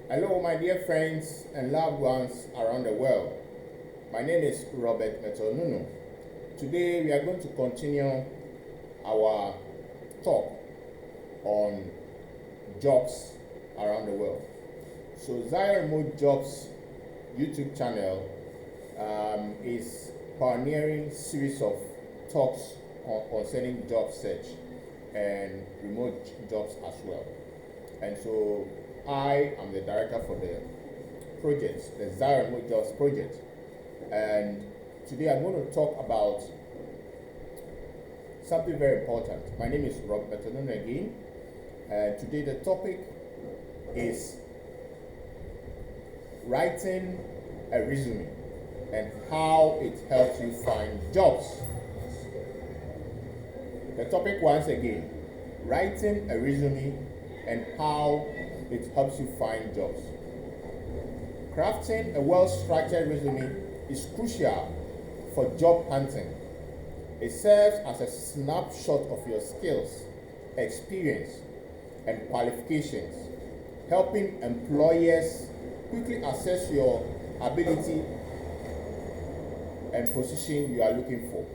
Hello, my dear friends and loved ones around the world. My name is Robert Metonunu. Today, we are going to continue our talk on jobs around the world. So, Zion Remote Jobs YouTube channel is pioneering series of talks concerning job search and remote jobs as well. And so I am the director for the project, the Zion Remote Jobs project. And today I'm going to talk about something very important. My name is Rob Metonunu again. And today the topic is writing a resume and how it helps you find jobs. The topic once again, writing a resume and how it helps you find jobs. Crafting a well-structured resume is crucial for job hunting. It serves as a snapshot of your skills, experience, and qualifications, helping employers quickly assess your ability and position you are looking for.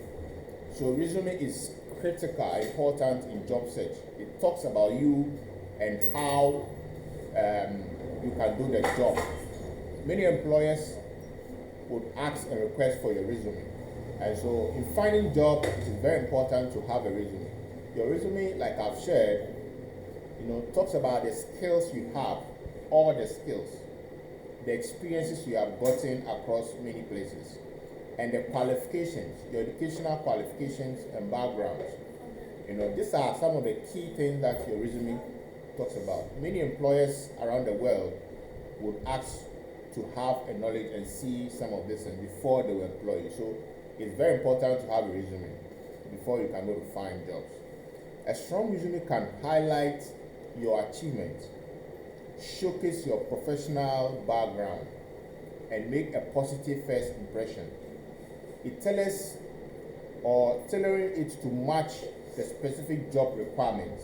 So resume is critical, important in job search. It talks about you and how you can do the job. Many employers would ask and request for your resume. And so in finding job, it is very important to have a resume. Your resume, like I've shared, talks about the skills you have, all the skills, the experiences you have gotten across many places, and the qualifications, your educational qualifications and backgrounds. These are some of the key things that your resume talks about. Many employers around the world would ask to have a knowledge and see some of this and before they will employ you. So it's very important to have a resume before you can go to find jobs. A strong resume can highlight your achievements, showcase your professional background, and make a positive first impression. It tells or tailoring it to match the specific job requirements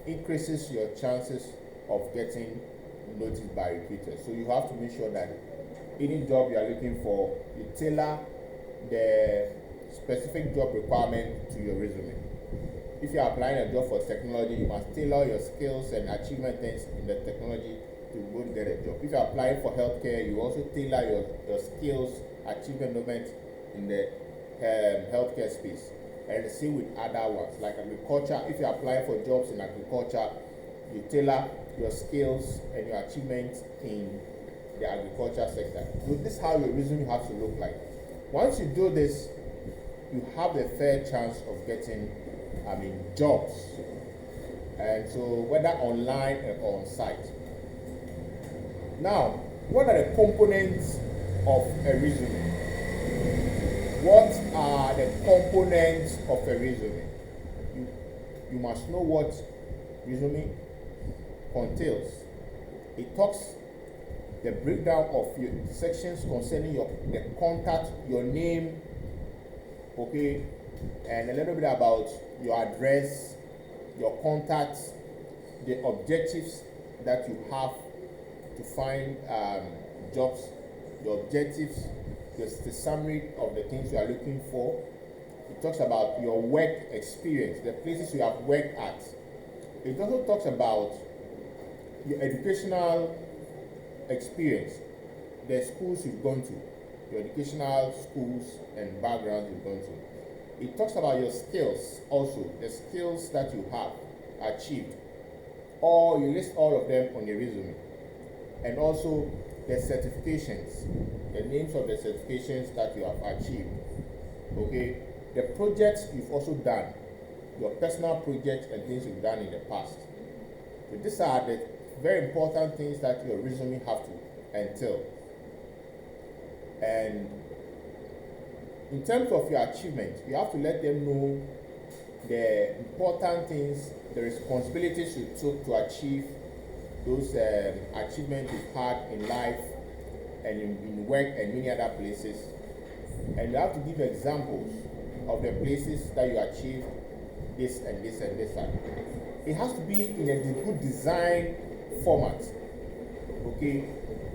increases your chances of getting noticed by recruiters. So you have to make sure that any job you are looking for, you tailor the specific job requirement to your resume. If you are applying a job for technology, you must tailor your skills and achievement things in the technology to go to get a job. If you are applying for healthcare, you also tailor your skills, achievement in the healthcare space. And the same with other ones like agriculture. If you apply for jobs in agriculture, you tailor your skills and your achievements in the agriculture sector. So this is how your resume has to look like. Once you do this, you have a fair chance of getting jobs. And so whether online or on site. Now, what are the components of a resume? What are the components of a resume? You must know what resume contains. It talks the breakdown of your sections concerning the contact, your name, okay, and a little bit about your address, your contacts, the objectives that you have to find jobs, your objectives, the summary of the things you are looking for. It talks about your work experience, the places you have worked at. It also talks about your educational experience, the schools you've gone to, your educational schools and backgrounds you've gone to. It talks about your skills also, the skills that you have achieved, or you list all of them on your resume. And also the certifications, the names of the certifications that you have achieved, okay? The projects you've also done, your personal projects and things you've done in the past. So these are the very important things that your resume have to entail. And in terms of your achievement, you have to let them know the important things, the responsibilities you took to achieve those achievements you've had in life and in work and many other places. And you have to give examples of the places that you achieved this and this and this. It has to be in a good design format. Okay,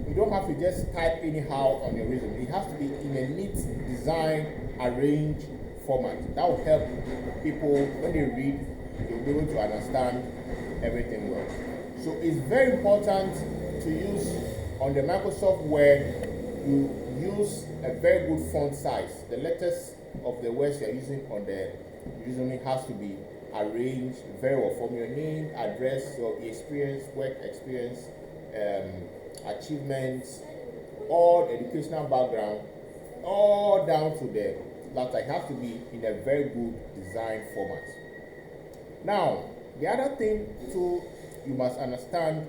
you don't have to just type anyhow on your resume. It has to be in a neat design, arranged format. That will help people when they read, they'll be able to understand everything well. So it's very important to use on the Microsoft Word. You use a very good font size. The letters of the words you're using on the resume has to be arranged very well, from your name, address, your experience, work experience, achievements, all educational background, all down to the last. It has to be in a very good design format. Now, the other thing too you must understand,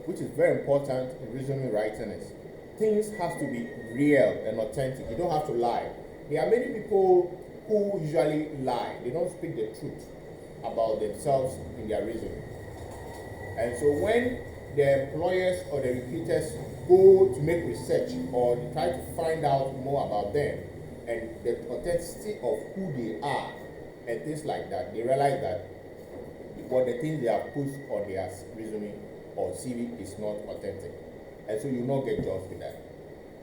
which is very important in resume writing, is things has to be real and authentic. You don't have to lie. There are many people who usually lie. They don't speak the truth about themselves in their resume. And so when the employers or the recruiters go to make research or they try to find out more about them and the authenticity of who they are and things like that, they realize that what the things they have put on their resume or CV is not authentic. And so you will not get jobs with that.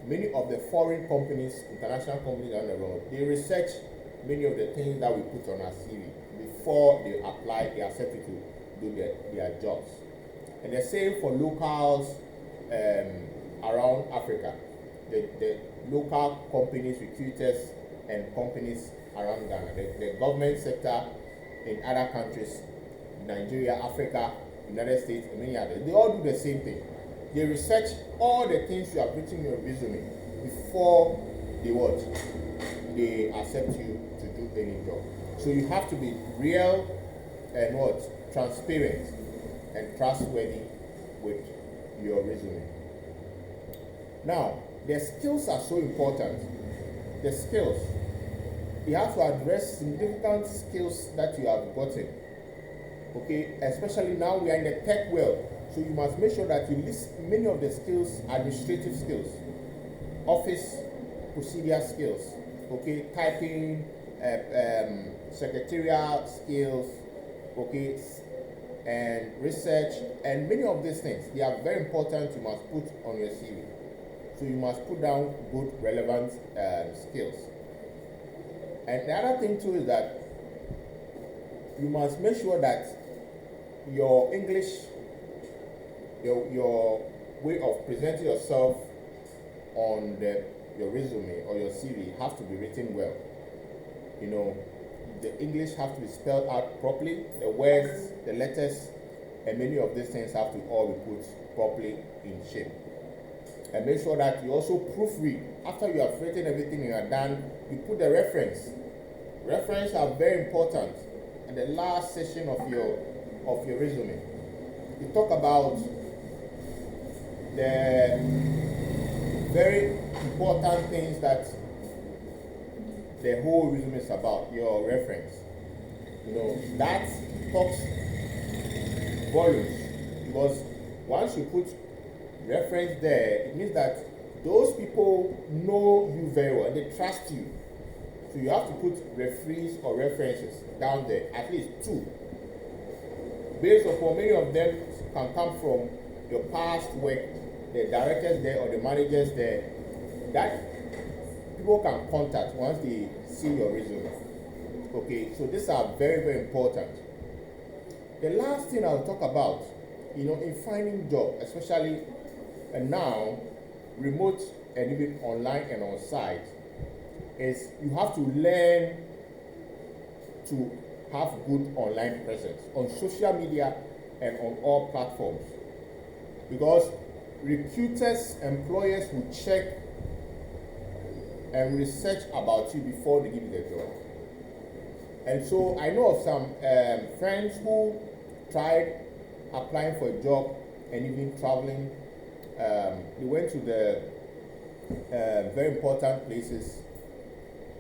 Many of the foreign companies, international companies around the world, they research many of the things that we put on our CV before they apply, they accept you to do their jobs. And the same for locals around Africa. The local companies, recruiters, and companies around Ghana. The government sector in other countries, Nigeria, Africa, United States, and many others, they all do the same thing. They research all the things you have written in your resume before they accept you to do any job. So you have to be real and transparent and trustworthy with your resume. Now, the skills are so important. The skills, you have to address significant skills that you have gotten. Okay, especially now we are in the tech world, so you must make sure that you list many of the skills, administrative skills, office procedure skills, okay, typing, secretarial skills, okay, and research, and many of these things, they are very important. You must put on your CV. So you must put down good, relevant skills. And the other thing too is that you must make sure that your English, your way of presenting yourself on your resume or your CV have to be written well. You know, the English have to be spelled out properly, the words, the letters, and many of these things have to all be put properly in shape. And make sure that you also proofread. After you have written everything and you are done, you put the reference. References are very important. In the last section of your resume, you talk about the very important things that the whole resume is about, your reference. You know, that talks volumes, because once you put reference there, it means that those people know you very well and they trust you. So you have to put referees or references down there, at least 2. Based upon many of them can come from your past work, the directors there or the managers there, that people can contact once they see your resume. Okay, so these are very, very important. The last thing I'll talk about, you know, in finding job, especially now, remote and even online and on site, is you have to learn to have good online presence on social media and on all platforms. Because recruiters, employers will check and research about you before they give you the job. And so I know of some friends who tried applying for a job and even traveling. They went to the very important places,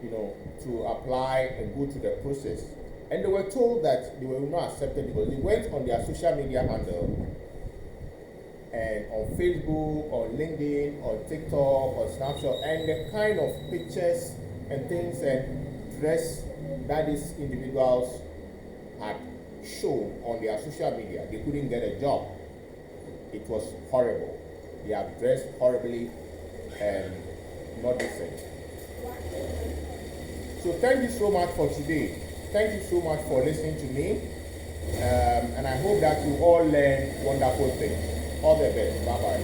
you know, to apply and go through the process. And they were told that they were not accepted because they went on their social media handle and on Facebook, on LinkedIn, on TikTok, on Snapchat, and the kind of pictures and things and dress that these individuals had shown on their social media, they couldn't get a job. it was horrible. They are dressed horribly and not decent. So thank you so much for today. Thank you so much for listening to me. And I hope that you all learn wonderful things. All the best. Bye-bye.